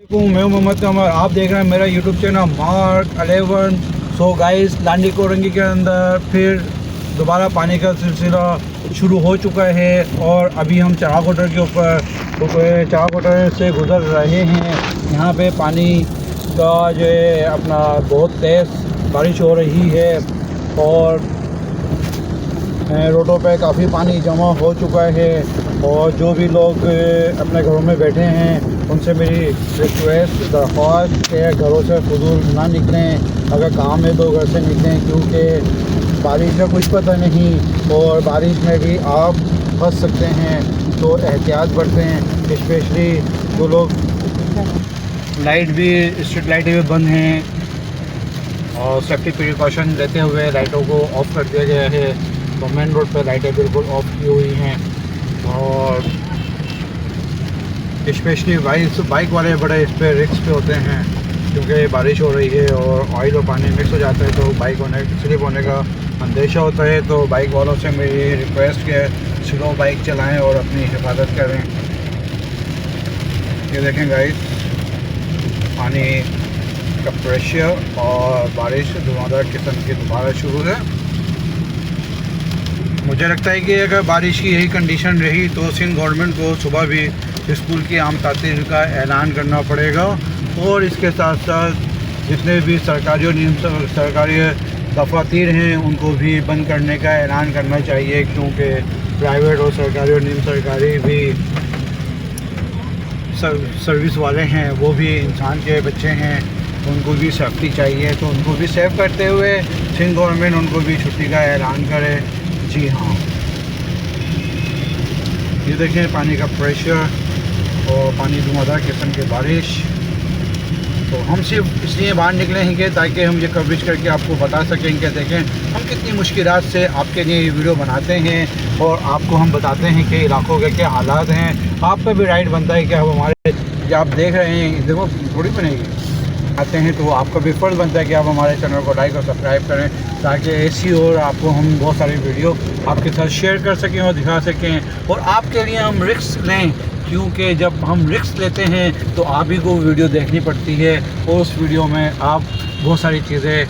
मैं मोहम्मद कमर, आप देख रहे हैं मेरा YouTube channel Mark 11। So guys, Landhi Korangi के अंदर फिर दोबारा पानी का सिलसिला शुरू हो चुका है और अभी हम चढ़ा कोटर के ऊपर चढ़ा कोटर से गुजर रहे हैं। यहाँ पे पानी का जो है अपना बहुत तेज़ बारिश हो रही है और रोडों पे काफ़ी पानी जमा हो चुका है। और जो भी लोग अपने घरों में बैठे हैं उनसे मेरी रिक्वेस्ट दरख्वास्त है, घरों से फजूल ना निकलें। अगर काम है तो घर से निकलें, क्योंकि बारिश का कुछ पता नहीं और बारिश में भी आप फंस सकते हैं। तो एहतियात बरतें, स्पेशली जो लोग लाइट भी स्ट्रीट लाइटें भी बंद हैं और सेफ्टी प्रिकॉशन लेते हुए लाइटों को ऑफ़ कर दिया गया है। तो मेन रोड पर लाइटें बिल्कुल ऑफ की हुई हैं और स्पेशली बाइक वाले बड़े इस पर रिस्क पे होते हैं, क्योंकि बारिश हो रही है और ऑयल और पानी मिक्स हो जाता है तो बाइक स्लिप होने का अंदेशा होता है। तो बाइक वालों से मेरी रिक्वेस्ट है, स्लो बाइक चलाएं और अपनी हिफाजत करें। ये देखें गाइस, पानी का प्रेशर और बारिश धुआंधार किस्म की दोबारा शुरू है। मुझे लगता है कि अगर बारिश की यही कंडीशन रही तो सिंध गवर्नमेंट को सुबह भी स्कूल की आम तातील का ऐलान करना पड़ेगा और इसके साथ साथ जितने भी सरकारी और सरकारी दफातर हैं उनको भी बंद करने का ऐलान करना चाहिए, क्योंकि प्राइवेट और सरकारी और निम सरकारी भी सर्विस वाले हैं, वो भी इंसान के बच्चे हैं, उनको भी सेफ्टी चाहिए। तो उनको भी सेफ करते हुए सिंध गवर्नमेंट उनको भी छुट्टी का ऐलान करे। जी हाँ, ये देखें पानी का प्रेशर और पानी धुआंधार किस्म की बारिश। तो हम सिर्फ इसलिए बाहर निकले हैं कि ताकि हम ये कवरेज करके आपको बता सकें कि देखें हम कितनी मुश्किलात से आपके लिए ये वीडियो बनाते हैं और आपको हम बताते हैं कि इलाकों के क्या हालात हैं। आपका भी राइट बनता है कि अब हमारे जो आप देख रहे हैं, देखो थोड़ी बनेगी आते हैं तो आपका भी फ़र्ज़ बनता है कि आप हमारे चैनल को लाइक और सब्सक्राइब करें, ताकि ऐसी और आपको हम बहुत सारी वीडियो आपके साथ शेयर कर सकें और दिखा सकें और आपके लिए हम रिस्क लें, क्योंकि जब हम रिस्क लेते हैं तो आप ही को वीडियो देखनी पड़ती है और उस वीडियो में आप बहुत सारी चीज़ें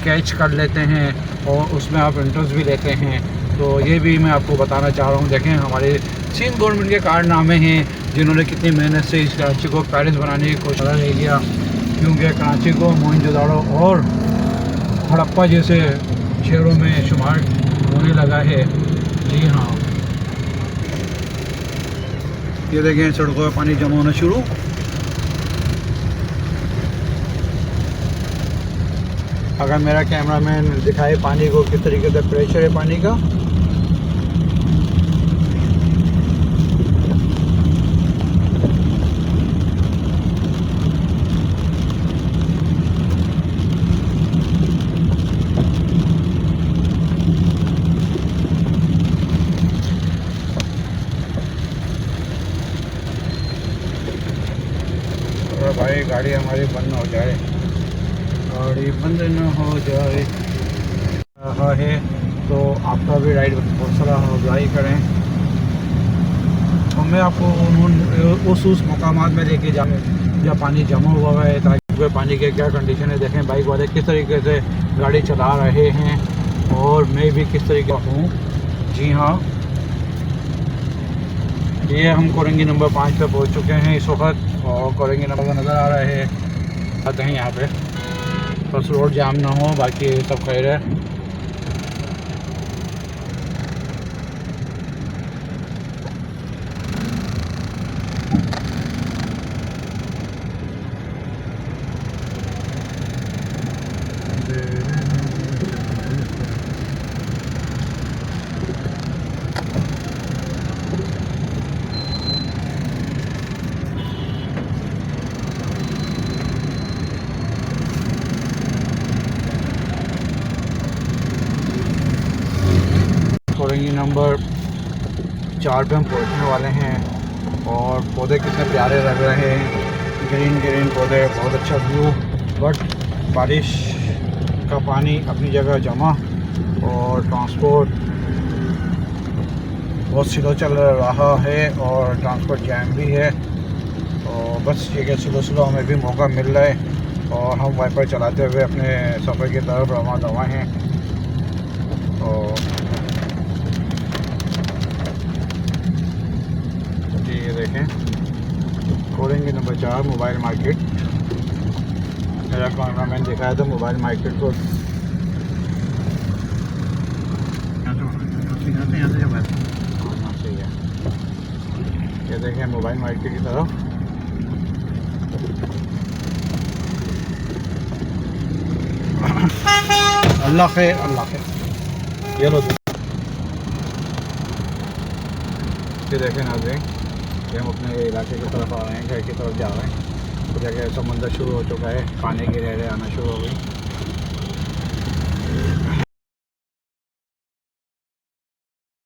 कैच कर लेते हैं और उसमें आप इंटरेस्ट भी लेते हैं। तो ये भी मैं आपको बताना चाह रहा हूँ। देखें हमारे सिंध गवर्नमेंट के कारनामे हैं, जिन्होंने कितनी मेहनत से इस कराची को पेरिस बनाने की कोशिश नहीं किया, क्योंकि कराची को मोहनजोदाड़ो और हड़प्पा जैसे शहरों में शुमार होने लगा है। जी हाँ, ये देखें सड़कों में पानी जमा होना शुरू। अगर मेरा कैमरामैन दिखाए पानी को किस तरीके से प्रेशर है पानी का। भाई गाड़ी हमारी बंद न हो जाए, गाड़ी बंद न हो जाए रहा है तो आपका भी राइड बहुत सारा अप्लाई करें। तो मैं आपको उस मकामात में लेके जाऊँ जहाँ पानी जमा हुआ है, ताकि पानी के क्या कंडीशन है। देखें बाइक वाले किस तरीके से गाड़ी चला रहे हैं और मैं भी किस तरीके का हूँ। जी हाँ, ये हम कोरंगी नंबर 5 पे पहुँच चुके हैं इस वक्त और कोरंगी नंबर नज़र आ रहा है आते हैं यहाँ पे, बस रोड जाम ना हो, बाकी सब खैर है। कोरंगी नंबर 4 पे हम पहुँचने वाले हैं और पौधे कितने प्यारे लग रहे हैं, ग्रीन ग्रीन पौधे, बहुत अच्छा व्यू। बट बारिश का पानी अपनी जगह जमा और ट्रांसपोर्ट बहुत स्लो चल रहा है और ट्रांसपोर्ट जैम भी है और बस ये कि स्लो स्लो हमें भी मौका मिल रहा है और हम वाइपर चलाते हुए अपने सफ़र की तरफ रवाना हैं। और जी ये देखें, खोलेंगे नंबर 4 मोबाइल मार्केट। मेरा कैमरामैन दिखाया था मोबाइल मार्केट को। यहाँ से है, ये देखें मोबाइल मार्केट की तरफ। अल्लाह खैर, अल्लाह खैर। ये लो, ये देखें नाज़रीन, ये हम अपने इलाके की तरफ आ रहे हैं, घर की तरफ जा रहे हैं। तो जगह समंदर शुरू हो चुका है, पानी की लहरें आना शुरू हो गई।